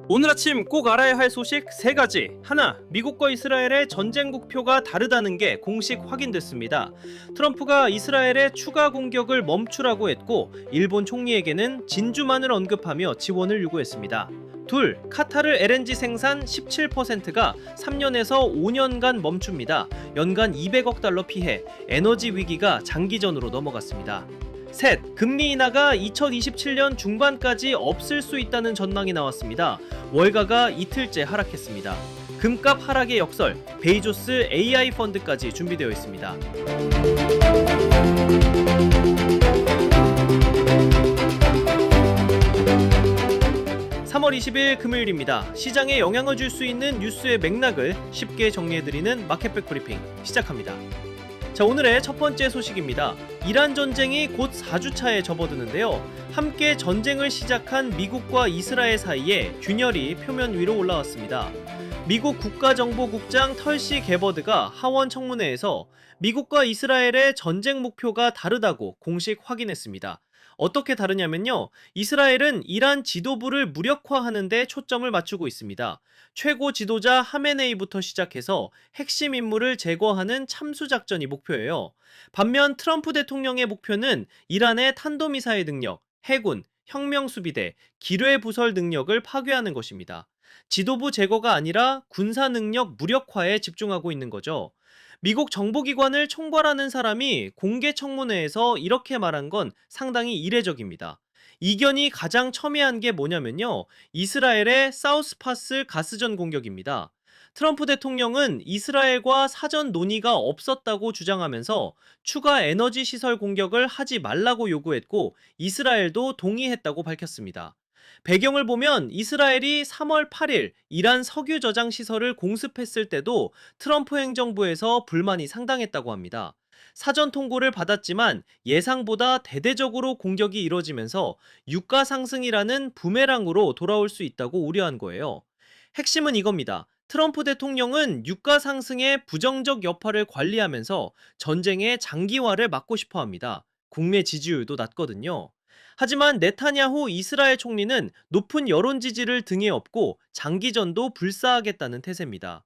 오늘 아침 꼭 알아야 할 소식 3가지. 하나, 미국과 이스라엘의 전쟁 목표가 다르다는 게 공식 확인됐습니다. 트럼프가 이스라엘의 추가 공격을 멈추라고 했고, 일본 총리에게는 진주만을 언급하며 지원을 요구했습니다. 둘, 카타르 LNG 생산 17%가 3년에서 5년간 멈춥니다. 연간 200억 달러 피해, 에너지 위기가 장기전으로 넘어갔습니다. 셋, 금리 인하가 2027년 중반까지 없을 수 있다는 전망이 나왔습니다. 월가가 이틀째 하락했습니다. 금값 하락의 역설, 베이조스 AI 펀드까지 준비되어 있습니다. 3월 20일 금요일입니다. 시장에 영향을 줄 수 있는 뉴스의 맥락을 쉽게 정리해드리는 마켓백 브리핑 시작합니다. 자, 오늘의 첫 번째 소식입니다. 이란 전쟁이 곧 4주차에 접어드는데요. 함께 전쟁을 시작한 미국과 이스라엘 사이에 균열이 표면 위로 올라왔습니다. 미국 국가정보국장 털시 게버드가 하원 청문회에서 미국과 이스라엘의 전쟁 목표가 다르다고 공식 확인했습니다. 어떻게 다르냐면요. 이스라엘은 이란 지도부를 무력화하는 데 초점을 맞추고 있습니다. 최고 지도자 하메네이부터 시작해서 핵심 인물을 제거하는 참수작전이 목표예요. 반면 트럼프 대통령의 목표는 이란의 탄도미사일 능력, 해군, 혁명수비대, 기뢰부설 능력을 파괴하는 것입니다. 지도부 제거가 아니라 군사 능력 무력화에 집중하고 있는 거죠. 미국 정보기관을 총괄하는 사람이 공개 청문회에서 이렇게 말한 건 상당히 이례적입니다. 이견이 가장 첨예한 게 뭐냐면요. 이스라엘의 사우스파스 가스전 공격입니다. 트럼프 대통령은 이스라엘과 사전 논의가 없었다고 주장하면서 추가 에너지 시설 공격을 하지 말라고 요구했고, 이스라엘도 동의했다고 밝혔습니다. 배경을 보면 이스라엘이 3월 8일 이란 석유 저장 시설을 공습했을 때도 트럼프 행정부에서 불만이 상당했다고 합니다. 사전 통보를 받았지만 예상보다 대대적으로 공격이 이뤄지면서 유가 상승이라는 부메랑으로 돌아올 수 있다고 우려한 거예요. 핵심은 이겁니다. 트럼프 대통령은 유가 상승의 부정적 여파를 관리하면서 전쟁의 장기화를 막고 싶어 합니다. 국내 지지율도 낮거든요. 하지만 네타냐후 이스라엘 총리는 높은 여론 지지를 등에 업고 장기전도 불사하겠다는 태세입니다.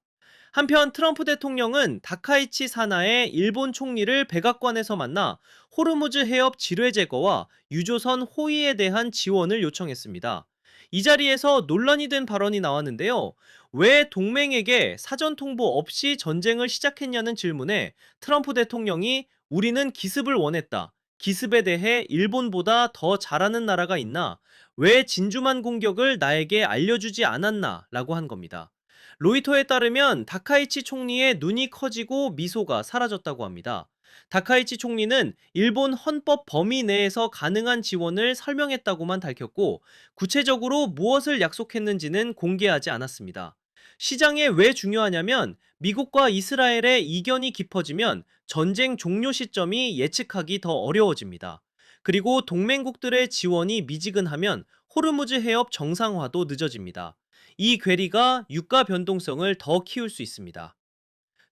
한편 트럼프 대통령은 다카이치 사나의 일본 총리를 백악관에서 만나 호르무즈 해협 지뢰 제거와 유조선 호위에 대한 지원을 요청했습니다. 이 자리에서 논란이 된 발언이 나왔는데요. 왜 동맹에게 사전 통보 없이 전쟁을 시작했냐는 질문에 트럼프 대통령이 우리는 기습을 원했다. 기습에 대해 일본보다 더 잘하는 나라가 있나? 왜 진주만 공격을 나에게 알려주지 않았나? 라고 한 겁니다. 로이터에 따르면 다카이치 총리의 눈이 커지고 미소가 사라졌다고 합니다. 다카이치 총리는 일본 헌법 범위 내에서 가능한 지원을 설명했다고만 밝혔고, 구체적으로 무엇을 약속했는지는 공개하지 않았습니다. 시장에 왜 중요하냐면 미국과 이스라엘의 이견이 깊어지면 전쟁 종료 시점이 예측하기 더 어려워집니다. 그리고 동맹국들의 지원이 미지근하면 호르무즈 해협 정상화도 늦어집니다. 이 괴리가 유가 변동성을 더 키울 수 있습니다.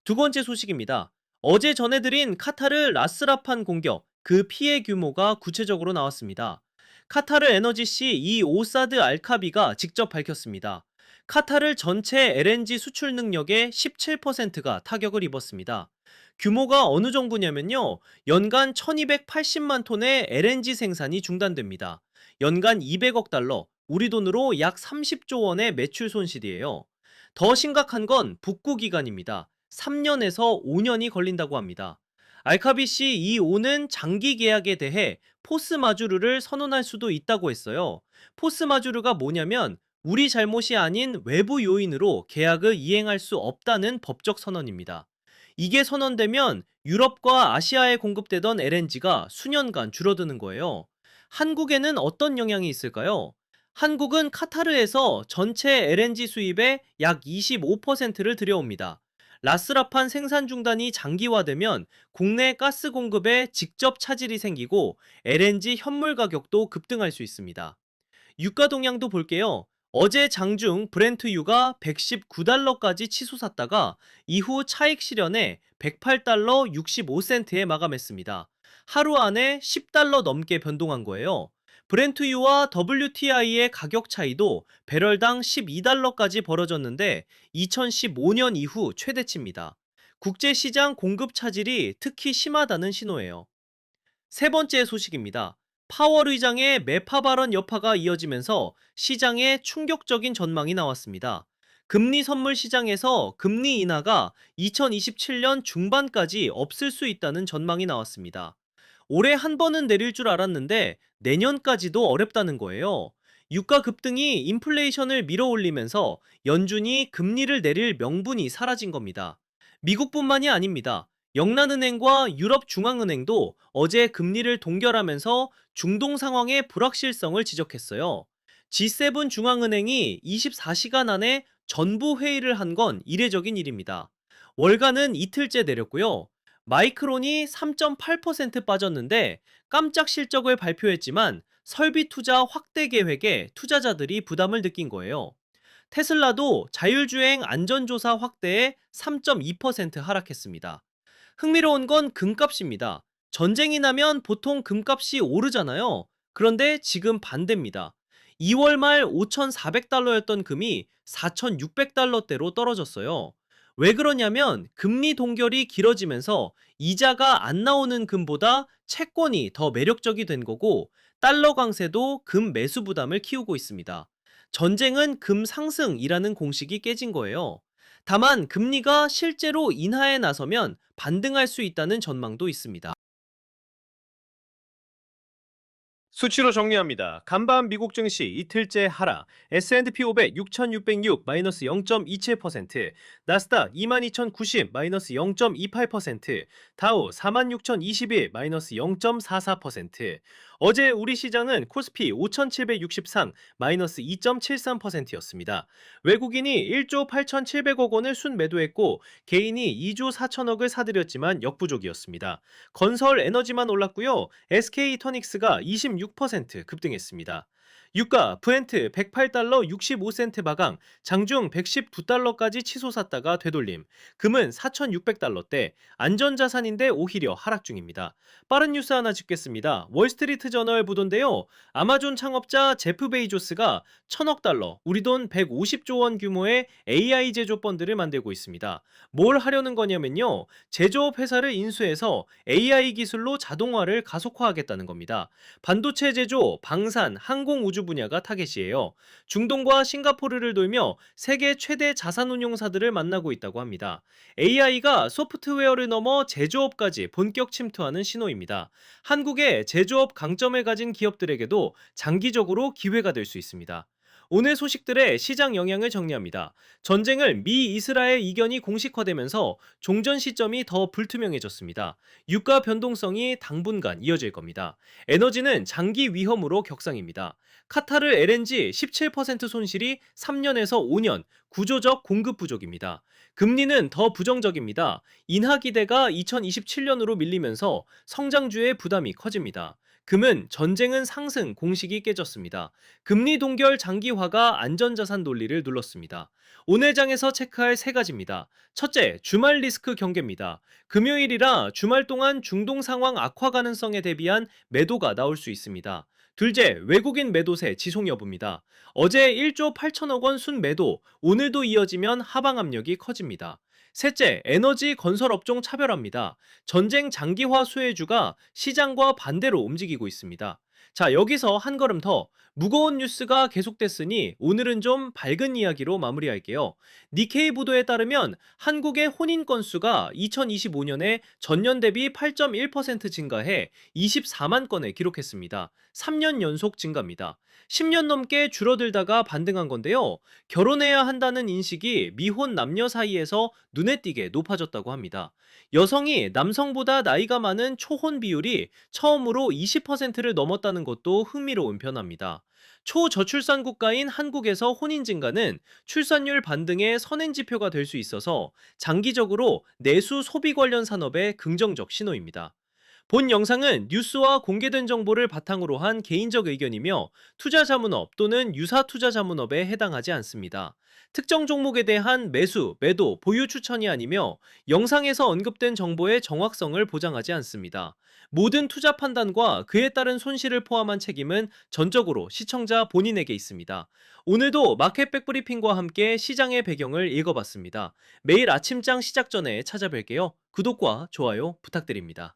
두 번째 소식입니다. 어제 전해드린 카타르 라스라판 공격, 그 피해 규모가 구체적으로 나왔습니다. 카타르 에너지시 이 오사드 알카비가 직접 밝혔습니다. 카타르 전체 LNG 수출 능력의 17%가 타격을 입었습니다. 규모가 어느 정도냐면요. 연간 1280만 톤의 LNG 생산이 중단됩니다. 연간 200억 달러, 우리 돈으로 약 30조 원의 매출 손실이에요. 더 심각한 건 복구 기간입니다. 3년에서 5년이 걸린다고 합니다. 알카비시 이오는 장기 계약에 대해 포스 마주르를 선언할 수도 있다고 했어요. 포스 마주르가 뭐냐면 우리 잘못이 아닌 외부 요인으로 계약을 이행할 수 없다는 법적 선언입니다. 이게 선언되면 유럽과 아시아에 공급되던 LNG가 수년간 줄어드는 거예요. 한국에는 어떤 영향이 있을까요? 한국은 카타르에서 전체 LNG 수입의 약 25%를 들여옵니다. 라스라판 생산 중단이 장기화되면 국내 가스 공급에 직접 차질이 생기고 LNG 현물 가격도 급등할 수 있습니다. 유가 동향도 볼게요. 어제 장중 브렌트유가 119달러까지 치솟았다가 이후 차익 실현에 108달러 65센트에 마감했습니다. 하루 안에 10달러 넘게 변동한 거예요. 브렌트유와 WTI의 가격 차이도 배럴당 12달러까지 벌어졌는데 2015년 이후 최대치입니다. 국제시장 공급 차질이 특히 심하다는 신호예요. 세 번째 소식입니다. 파월 의장의 매파 발언 여파가 이어지면서 시장에 충격적인 전망이 나왔습니다. 금리 선물 시장에서 금리 인하가 2027년 중반까지 없을 수 있다는 전망이 나왔습니다. 올해 한 번은 내릴 줄 알았는데 내년까지도 어렵다는 거예요. 유가 급등이 인플레이션을 밀어올리면서 연준이 금리를 내릴 명분이 사라진 겁니다. 미국뿐만이 아닙니다. 영란은행과 유럽중앙은행도 어제 금리를 동결하면서 중동 상황의 불확실성을 지적했어요. G7 중앙은행이 24시간 안에 전부 회의를 한 건 이례적인 일입니다. 월가는 이틀째 내렸고요. 마이크론이 3.8% 빠졌는데 깜짝 실적을 발표했지만 설비 투자 확대 계획에 투자자들이 부담을 느낀 거예요. 테슬라도 자율주행 안전조사 확대에 3.2% 하락했습니다. 흥미로운 건 금값입니다. 전쟁이 나면 보통 금값이 오르잖아요. 그런데 지금 반대입니다. 2월 말 5,400달러였던 금이 4,600달러대로 떨어졌어요. 왜 그러냐면 금리 동결이 길어지면서 이자가 안 나오는 금보다 채권이 더 매력적이 된 거고 달러 강세도 금 매수 부담을 키우고 있습니다. 전쟁은 금 상승이라는 공식이 깨진 거예요. 다만 금리가 실제로 인하에 나서면 반등할 수 있다는 전망도 있습니다. 수치로 정리합니다. 간밤 미국 증시 이틀째 하락, S&P 500 6606 마이너스 0.27%, 나스닥 22090 마이너스 0.28%, 다우 46021 마이너스 0.44%. 어제 우리 시장은 코스피 5763 마이너스 2.73%였습니다. 외국인이 1조 8700억 원을 순매도했고 개인이 2조 4천억을 사들였지만 역부족이었습니다. 건설 에너지만 올랐고요. SK이터닉스가 26% 급등했습니다. 유가 브렌트 108달러 65센트 바강, 장중 112달러까지 치솟았다가 되돌림, 금은 4,600달러대, 안전자산인데 오히려 하락 중입니다. 빠른 뉴스 하나 짚겠습니다. 월스트리트 저널 보도인데요. 아마존 창업자 제프 베이조스가 1,000억 달러, 우리 돈 150조 원 규모의 AI 제조 펀드를 만들고 있습니다. 뭘 하려는 거냐면요. 제조업 회사를 인수해서 AI 기술로 자동화를 가속화하겠다는 겁니다. 반도체 제조, 방산, 항공 우주 분야가 타겟이에요. 중동과 싱가포르를 돌며 세계 최대 자산운용사들을 만나고 있다고 합니다. AI가 소프트웨어를 넘어 제조업까지 본격 침투하는 신호입니다. 한국의 제조업 강점을 가진 기업들에게도 장기적으로 기회가 될 수 있습니다. 오늘 소식들의 시장 영향을 정리합니다. 전쟁을 미 이스라엘 이견이 공식화되면서 종전 시점이 더 불투명해졌습니다. 유가 변동성이 당분간 이어질 겁니다. 에너지는 장기 위험으로 격상입니다. 카타르 LNG 17% 손실이 3년에서 5년, 구조적 공급 부족입니다. 금리는 더 부정적입니다. 인하 기대가 2027년으로 밀리면서 성장주의 부담이 커집니다. 금은 전쟁은 상승 공식이 깨졌습니다. 금리 동결 장기화가 안전자산 논리를 눌렀습니다. 오늘 장에서 체크할 세 가지입니다. 첫째, 주말 리스크 경계입니다. 금요일이라 주말 동안 중동 상황 악화 가능성에 대비한 매도가 나올 수 있습니다. 둘째, 외국인 매도세 지속 여부입니다. 어제 1조 8천억 원 순매도, 오늘도 이어지면 하방 압력이 커집니다. 셋째, 에너지 건설 업종 차별화입니다. 전쟁 장기화 수혜주가 시장과 반대로 움직이고 있습니다. 자, 여기서 한 걸음 더 무거운 뉴스가 계속됐으니 오늘은 좀 밝은 이야기로 마무리할게요. 니케이 보도에 따르면 한국의 혼인 건수가 2025년에 전년 대비 8.1% 증가해 24만 건을 기록했습니다. 3년 연속 증가입니다. 10년 넘게 줄어들다가 반등한 건데요. 결혼해야 한다는 인식이 미혼 남녀 사이에서 눈에 띄게 높아졌다고 합니다. 여성이 남성보다 나이가 많은 초혼 비율이 처음으로 20%를 넘었다는 것도 흥미로운 변화입니다. 초저출산 국가인 한국에서 혼인 증가는 출산율 반등의 선행지표가 될 수 있어서 장기적으로 내수 소비 관련 산업의 긍정적 신호입니다. 본 영상은 뉴스와 공개된 정보를 바탕으로 한 개인적 의견이며 투자자문업 또는 유사투자자문업에 해당하지 않습니다. 특정 종목에 대한 매수, 매도, 보유 추천이 아니며 영상에서 언급된 정보의 정확성을 보장하지 않습니다. 모든 투자 판단과 그에 따른 손실을 포함한 책임은 전적으로 시청자 본인에게 있습니다. 오늘도 마켓백 브리핑과 함께 시장의 배경을 읽어봤습니다. 매일 아침장 시작 전에 찾아뵐게요. 구독과 좋아요 부탁드립니다.